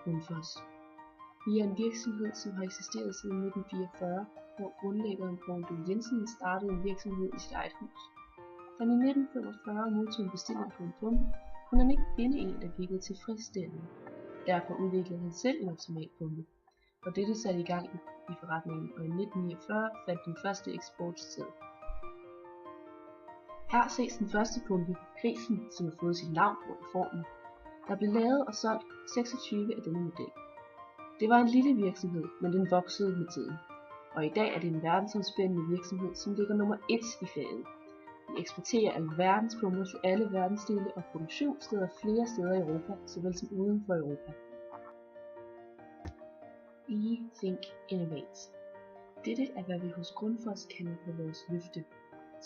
Grundfos. Vi er en virksomhed, som har eksisteret siden 1944, hvor grundlæggeren Poul Due Jensen startede en virksomhed i sit eget hus. Da han i 1945 modtog en bestilling på en pumpe, kunne han ikke finde en, der virkede tilfredsstillende. Derfor udviklede han selv en automatpumpe, og dette satte i gang i forretningen, og i 1949 fandt den første eksport sted. Her ses den første pumpe, Grisen, som har fået sit navn på formen. Der blev lavet og solgt 26 af denne model. Det var en lille virksomhed, men den voksede med tiden. Og i dag er det en verdensomspændende virksomhed, som ligger nummer 1 i faget. Vi eksporterer alverdens pumper til alle verdensdele og produktionssteder flere steder i Europa, såvel som uden for Europa. Think Innovate. Dette er hvad vi hos Grundfos kalder for vores løfte.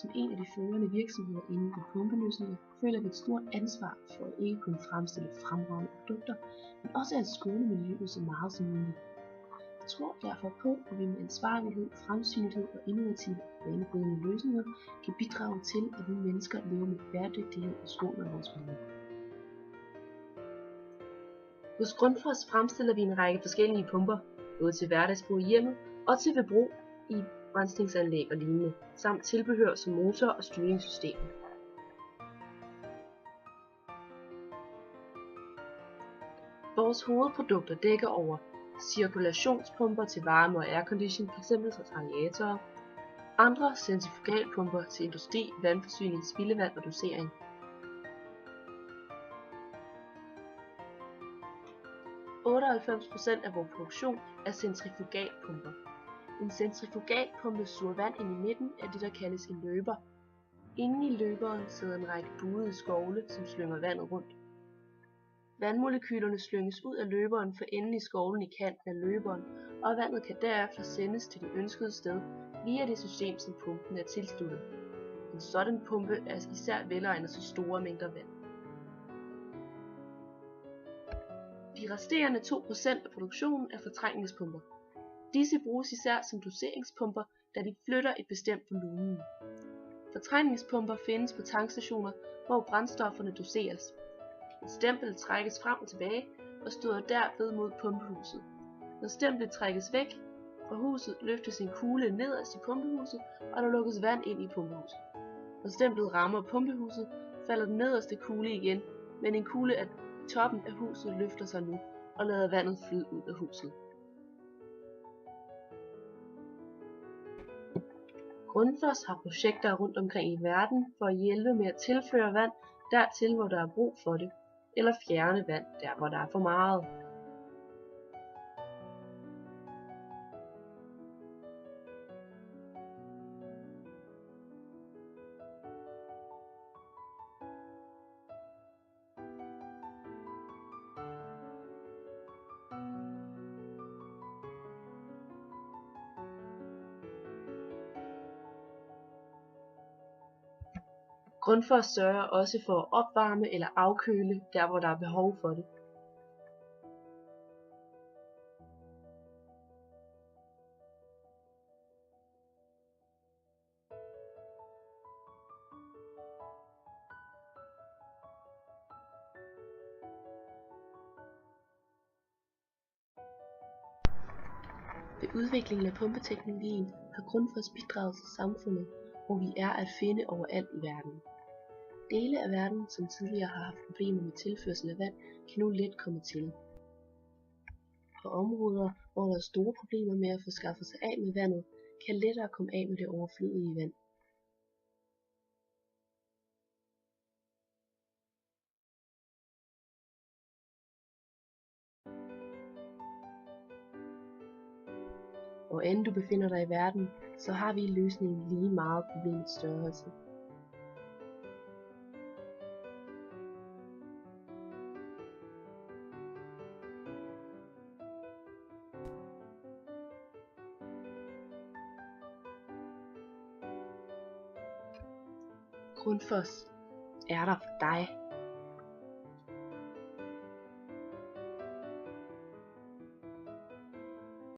Som en af de førende virksomheder inden for pumpeløsninger føler vi et stort ansvar for at ikke kun fremstille fremragende produkter, men også at skåne miljøet så meget som muligt. Jeg tror derfor på, at vi med ansvarlighed, fremsynethed og innovative og banebrydende løsninger kan bidrage til, at vi mennesker lever med bæredygtighed og skåner vores miljø. Hos Grundfos fremstiller vi en række forskellige pumper, både til hverdagsbrug i hjemmet og til brug i rensningsanlæg og lignende, samt tilbehør som motor- og styringssystem. Vores hovedprodukter dækker over cirkulationspumper til varme og aircondition, f.eks. til radiatorer, andre centrifugalpumper til industri, vandforsyning, spildevand og dosering. %98% af vores produktion er centrifugalpumper. En centrifugalpumpe suger vand ind i midten af det, der kaldes en løber. Inde i løberen sidder en række buede skovle, som slynger vandet rundt. Vandmolekylerne slynges ud af løberen for enden i skovlen i kanten af løberen, og vandet kan derefter sendes til det ønskede sted via det system, som pumpen er tilsluttet. En sådan pumpe er især velegnet til store mængder vand. De resterende 2% af produktionen er fortrængningspumper. Disse bruges især som doseringspumper, da de flytter et bestemt volumen. Fortrængningspumper findes på tankstationer, hvor brændstofferne doseres. Et stempel trækkes frem og tilbage og støder derved mod pumpehuset. Når stemplet trækkes væk fra huset, løftes en kugle nederst i pumpehuset, og der lukkes vand ind i pumpehuset. Når stemplet rammer pumpehuset, falder den nederste kugle igen, men en kugle af toppen af huset løfter sig nu og lader vandet flyde ud af huset. Grundfos har projekter rundt omkring i verden for at hjælpe med at tilføre vand dertil, hvor der er brug for det, eller fjerne vand der, hvor der er for meget. Grundfos sørger også for at opvarme eller afkøle der, hvor der er behov for det. Ved udviklingen af pumpeteknologien har Grundfos bidraget til samfundet, hvor vi er at finde overalt i verden. Dele af verden, som tidligere har haft problemer med tilførsel af vand, kan nu let komme til. På områder, hvor der er store problemer med at få skaffet sig af med vandet, kan lettere komme af med det overflødige vand. Hvor end du befinder dig i verden, så har vi i løsningen lige meget problemets størrelse. Grundfos er der for dig.